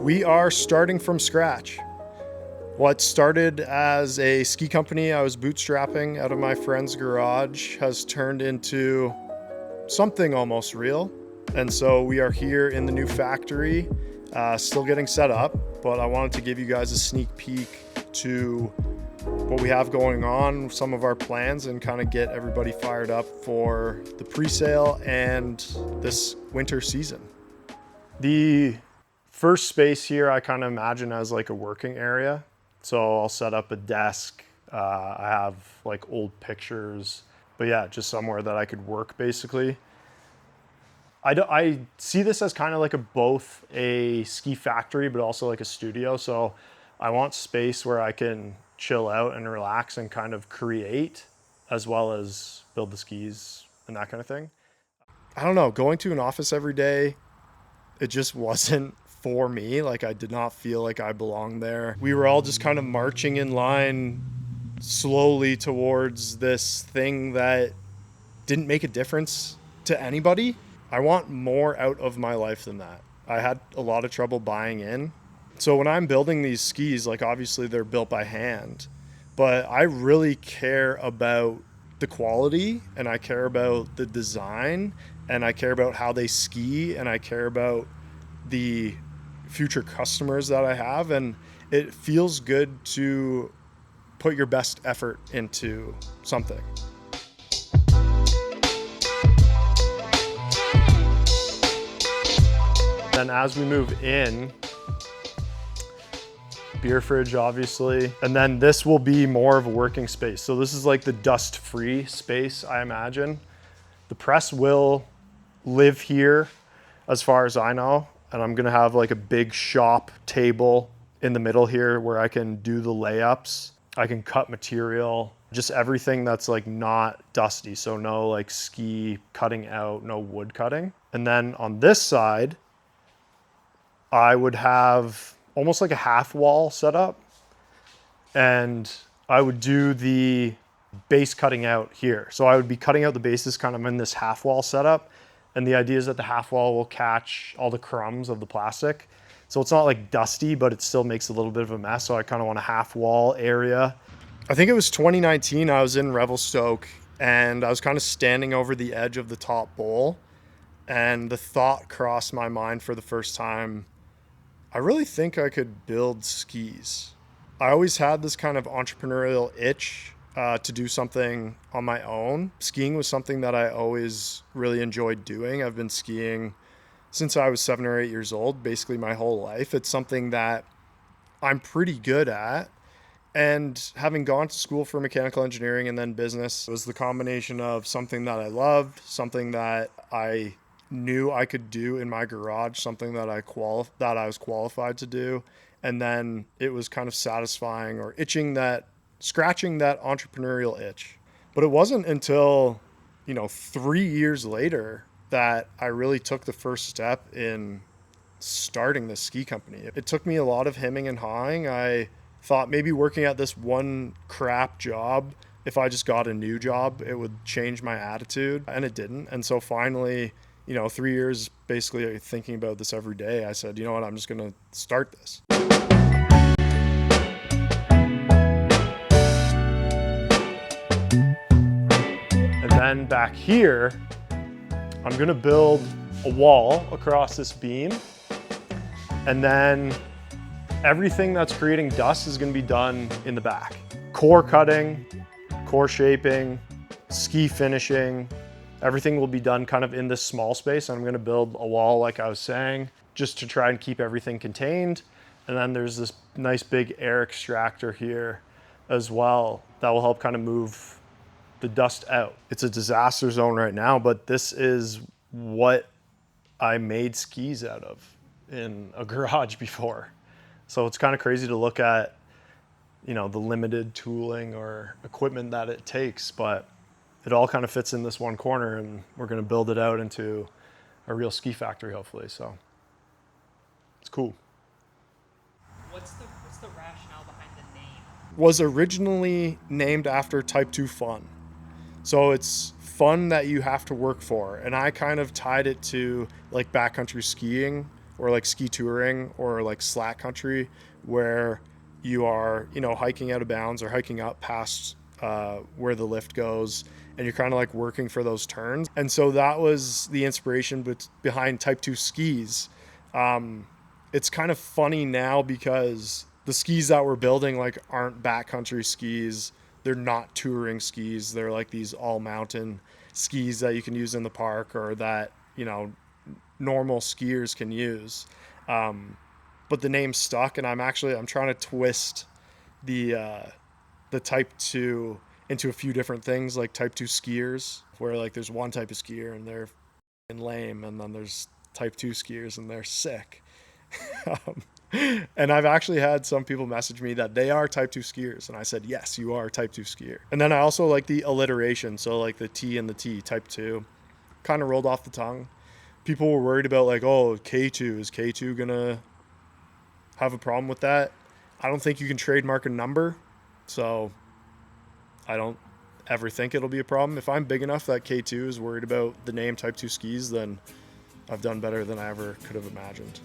We are starting from scratch. What started as a ski company I was bootstrapping out of my friend's garage has turned into something almost real. And so we are here in the new factory, still getting set up, but I wanted to give you guys a sneak peek to what we have going on, some of our plans, and kind of get everybody fired up for the pre-sale and this winter season. The first space here I kind of imagine as like a working area. So I'll set up a desk. I have like old pictures, but yeah, just somewhere that I could work basically. I see this as kind of like both a ski factory, but also like a studio. So I want space where I can chill out and relax and kind of create, as well as build the skis and that kind of thing. I don't know, going to an office every day, it just wasn't for me. Like, I did not feel like I belonged there. We were all just kind of marching in line slowly towards this thing that didn't make a difference to anybody. I want more out of my life than that. I had a lot of trouble buying in. So when I'm building these skis, like obviously they're built by hand, but I really care about the quality, and I care about the design, and I care about how they ski, and I care about the future customers that I have. And it feels good to put your best effort into something. Then as we move in, beer fridge obviously, and then this will be more of a working space. So this is like the dust-free space, I imagine. The press will live here as far as I know, and I'm gonna have like a big shop table in the middle here where I can do the layups. I can cut material, just everything that's like not dusty. So no like ski cutting out, no wood cutting. And then on this side, I would have almost like a half wall set up, and I would do the base cutting out here. So I would be cutting out the bases kind of in this half wall setup. And the idea is that the half wall will catch all the crumbs of the plastic. So it's not like dusty, but it still makes a little bit of a mess. So I kind of want a half wall area. I think it was 2019, I was in Revelstoke and I was kind of standing over the edge of the top bowl, and the thought crossed my mind for the first time, I really think I could build skis. I always had this kind of entrepreneurial itch to do something on my own. Skiing was something that I always really enjoyed doing. I've been skiing since I was 7 or 8 years old, basically my whole life. It's something that I'm pretty good at. And having gone to school for mechanical engineering and then business, it was the combination of something that I loved, something that I knew I could do in my garage, something that I was qualified to do, and then it was kind of satisfying or scratching that entrepreneurial itch. But it wasn't until 3 years later that I really took the first step in starting this ski company. It took me a lot of hemming and hawing. I thought maybe working at this one crap job, if I just got a new job, it would change my attitude, and it didn't. And so finally, 3 years basically thinking about this every day, I said, you know what, I'm just going to start this. And then back here, I'm going to build a wall across this beam. And then everything that's creating dust is going to be done in the back. Core cutting, core shaping, ski finishing, everything will be done kind of in this small space. I'm going to build a wall, like I was saying, just to try and keep everything contained. And then there's this nice big air extractor here as well that will help kind of move the dust out. It's a disaster zone right now, but this is what I made skis out of in a garage before. So it's kind of crazy to look at, the limited tooling or equipment that it takes, but it all kind of fits in this one corner, and we're going to build it out into a real ski factory, hopefully. So it's cool. What's the rationale behind the name? Was originally named after Type 2 fun. So it's fun that you have to work for. And I kind of tied it to like backcountry skiing or like ski touring or like slack country where you are, you know, hiking out of bounds or hiking up past where the lift goes, and you're kind of like working for those turns. And so that was the inspiration behind Type 2 skis. It's kind of funny now because the skis that we're building like aren't backcountry skis. They're not touring skis. They're like these all mountain skis that you can use in the park or that, you know, normal skiers can use. But the name stuck, and I'm trying to twist the Type 2 into a few different things, like Type 2 skiers, where like there's one type of skier and they're lame, and then there's Type 2 skiers and they're sick. And I've actually had some people message me that they are Type 2 skiers, and I said, yes, you are a Type 2 skier. And then I also like the alliteration, so like the T and the T, Type 2, kind of rolled off the tongue. People were worried about like, oh, K2, is K2 gonna have a problem with that? I don't think you can trademark a number, so I don't ever think it'll be a problem. If I'm big enough that K2 is worried about the name Type 2 skis, then I've done better than I ever could have imagined.